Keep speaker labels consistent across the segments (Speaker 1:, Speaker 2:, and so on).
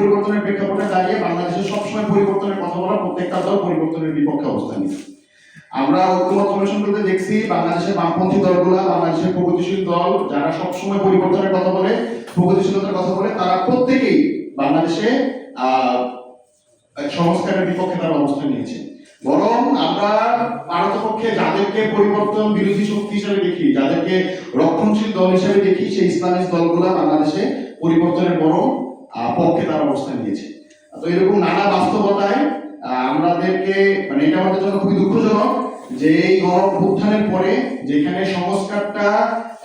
Speaker 1: পরিবর্তনের প্রেক্ষাপটে দাঁড়িয়ে বাংলাদেশে সবসময় পরিবর্তনের কথা বলা, প্রত্যেকটা দল পরিবর্তনের বিপক্ষে অবস্থান নিচ্ছে। আমরা ঐক্যমত কমিশনগুলোতে দেখছি বাংলাদেশের বামপন্থী দলগুলা, বাংলাদেশের প্রগতিশীল দল যারা সবসময় পরিবর্তনের কথা বলে, প্রগতিশীলতার কথা বলে, তারা প্রত্যেকেই বাংলাদেশে সংস্কারের বিপক্ষে তারা অবস্থান নিয়েছে। বরং আমরা পারতপক্ষে যাদেরকে পরিবর্তন বিরোধী শক্তি হিসেবে দেখি, যাদেরকে রক্ষণশীল দল হিসেবে দেখি, সেই ইসলামিক দলগুলা বাংলাদেশে পরিবর্তনের বরং পক্ষে তারা অবস্থান নিয়েছে। তো এরকম নানা বাস্তবতায় আমাদেরকে মানে এটা আমাদের জন্য খুবই দুঃখজনক যে এই গণঅভ্যুত্থানের পরে যেখানে সংস্কারটা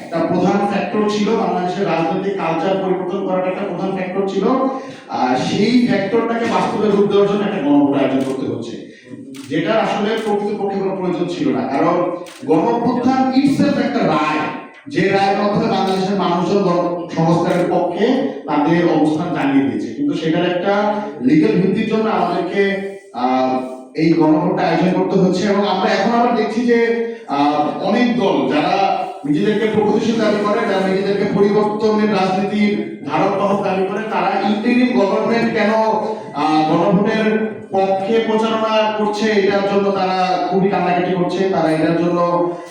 Speaker 1: একটা প্রধান ফ্যাক্টর ছিল, বাংলাদেশের রাজনৈতিক কালচার পরিবর্তন করাটা একটা প্রধান ফ্যাক্টর ছিল, সেই ফ্যাক্টরটাকে বাস্তবে রূপ দেওয়ার জন্য একটা গণভোট আয়োজন করতে হচ্ছে, যেটা আসলে প্রকৃতপক্ষে কোনো প্রয়োজন ছিল না। কারণ গণঅভ্যুত্থান ইটসেলফ একটা রায়, যে রায়ের মাধ্যমে বাংলাদেশের মানুষজন সংস্কারের পক্ষে তাদের অবস্থান জানিয়ে দিয়েছে, কিন্তু সেটার একটা লিগ্যাল ভিত্তির জন্য আমাদেরকে এই গণভোটটা আয়োজন করতে হচ্ছে। এবং আমরা এখন আবার দেখছি যে অনেক দল যারা নিজেদেরকে প্রগতিশীল দাবি করে, যারা নিজেদেরকে পরিবর্তনের রাজনীতির ধারক বাহক দাবি করে, তারা ইন্টারিম গভর্নমেন্ট কেন গণভোটের পক্ষে প্রচারণা করছে এটার জন্য তারা খুবই কান্নাকাটি করছে, তারা এটার জন্য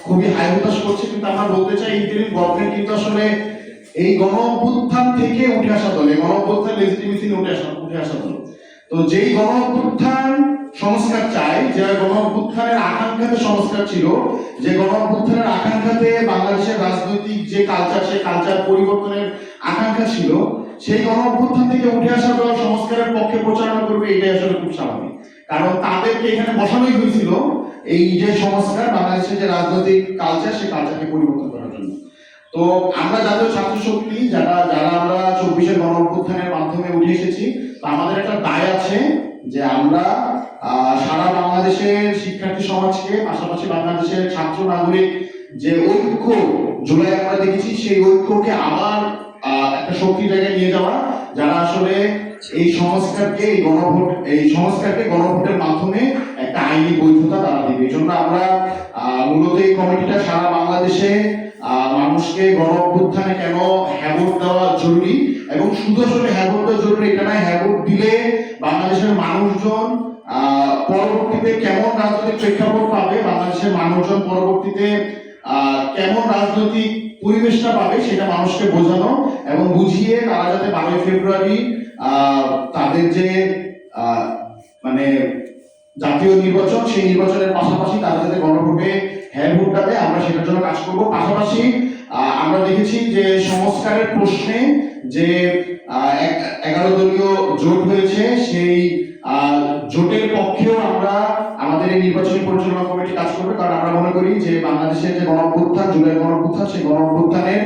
Speaker 1: খুবই হাই হতাশ করছে। কিন্তু আমরা বলতে চাই ইন্টারিম গভর্নমেন্ট কিন্তু আসলে এই গণঅভ্যুত্থান থেকে উঠে আসা দল, এই গণঅভ্যুত্থান লেজিটিমেসি উঠে আসা দল। তো যেই গণঅভ্যুত্থান সংস্কার চাই, যে গণঅভ্যুত্থানের আকাঙ্ক্ষাতে সংস্কার ছিল, যে গণঅভ্যুত্থানের আকাঙ্ক্ষাতে বাংলাদেশের রাজনৈতিক যে কালচার, সেই কালচার পরিবর্তনের আকাঙ্ক্ষা ছিল, সেই গণঅভ্যুত্থান থেকে উঠে আসা দল সংস্কারের পক্ষে প্রচারণা করবে, এটাই আসলে খুব স্বাভাবিক। কারণ তাদেরকে এখানে বসানোই হয়েছিল এই যে সংস্কার, বাংলাদেশের যে রাজনৈতিক কালচার, সেই কালচারকে পরিবর্তন করার জন্য। তো আমরা জাতীয় ছাত্র শক্তি যারা আমরা 24-এর গণঅভ্যুত্থানের মাধ্যমে উঠে এসেছি, তো আমাদের একটা দায় আছে যে আমরা সারা বাংলাদেশের শিক্ষার্থী সমাজকে, পাশাপাশি বাংলাদেশের ছাত্র নাগরিক যে ঐক্য জুলাই আমরা দেখেছি, সেই ঐক্যকে আবার একটা শক্তির জায়গায় নিয়ে যাওয়া, যারা আসলে এই সংস্কারকে গণভোটের মাধ্যমে একটা আইনি বৈধতা তারা দিবে। এই জন্য আমরা মূলত এই কমিটিটা সারা বাংলাদেশে মানুষকে গণঅভ্যুত্থানে কেন হ্যাভোট দেওয়া জরুরি, এবং শুধু আসলে হ্যাভোট দেওয়া জরুরি এটা নয়, হ্যাভোট দিলে বাংলাদেশের মানুষজন পরবর্তীতে কেমন রাজনৈতিক প্রেক্ষাপট পাবে, বাংলাদেশের মানুষজন পরবর্তীতে কেমন রাজনৈতিক পরিবেশটা পাবে, সেটা মানুষকে বোঝানো এবং বুঝিয়ে তারা যাতে 12 ফেব্রুয়ারি তাদের যে মানে জাতীয় নির্বাচন, সেই নির্বাচনের পাশাপাশি তারা যাতে গণভোটে হ্যাঁ ভোটটা দেয়, আমরা সেটার জন্য কাজ করব। পাশাপাশি আমরা দেখেছি যে সংস্কারের প্রশ্নে যে 11 দলীয় জোট হয়েছে, সেই জোটের পক্ষেও আমরা আমাদের এই নির্বাচনী পরিচালনা কমিটি কাজ করবে। কারণ আমরা মনে করি যে বাংলাদেশের যে গণঅভ্যুত্থান, জুলাই গণঅভ্যুত্থান, সেই গণঅভ্যুত্থানের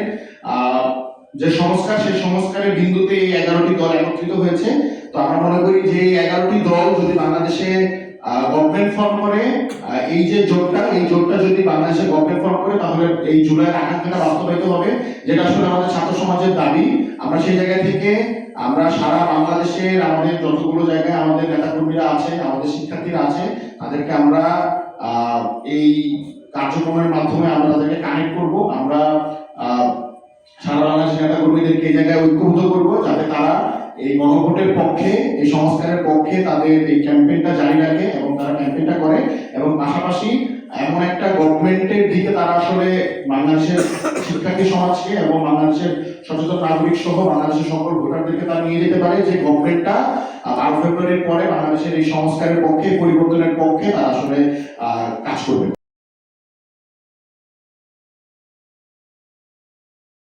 Speaker 1: যে সংস্কার, সেই সংস্কারের বিন্দুতে এই 11টি দল একত্রিত হয়েছে। তো আমরা মনে করি যে এই 11টি দল যদি বাংলাদেশে গভর্নমেন্ট ফর্ম করে, এই যে জোটটা, এই জোটটা যদি বাংলাদেশে গভর্নমেন্ট ফর্ম করে, তাহলে এই জুলাইয়ের আকাঙ্ক্ষাটা বাস্তবায়িত হবে, যেটা আসলে আমাদের ছাত্র সমাজের দাবি। আমরা সেই জায়গা থেকে আমরা সারা বাংলাদেশের আমাদের যতগুলো জায়গায় আমাদের নেতাকর্মীরা আছে, আমাদের শিক্ষার্থীরা আছে, তাদেরকে আমরা এই কার্যক্রমের মাধ্যমে আমরা তাদেরকে কানেক্ট করব। আমরা সারা বাংলাদেশের নেতাকর্মীদেরকে এই জায়গায় ঐক্যবদ্ধ করবো, যাতে তারা এই গণভোটের পক্ষে, এই সংস্কারের পক্ষে তাদের এই ক্যাম্পেইনটা জারি রাখে এবং তারা ক্যাম্পেইনটা করে। এবং পাশাপাশি এমন একটা গভর্নমেন্টের দিকে তারা আসলে বাংলাদেশের শিক্ষার্থী সমাজকে এবং বাংলাদেশের সচেতন নাগরিক সহ বাংলাদেশের সকল ভোটারদেরকে তারা নিয়ে যেতে পারে যে গভর্নমেন্টটা 12 ফেব্রুয়ারির পরে বাংলাদেশের এই সংস্কারের পক্ষে, পরিবর্তনের পক্ষে তারা আসলে কাজ করবে।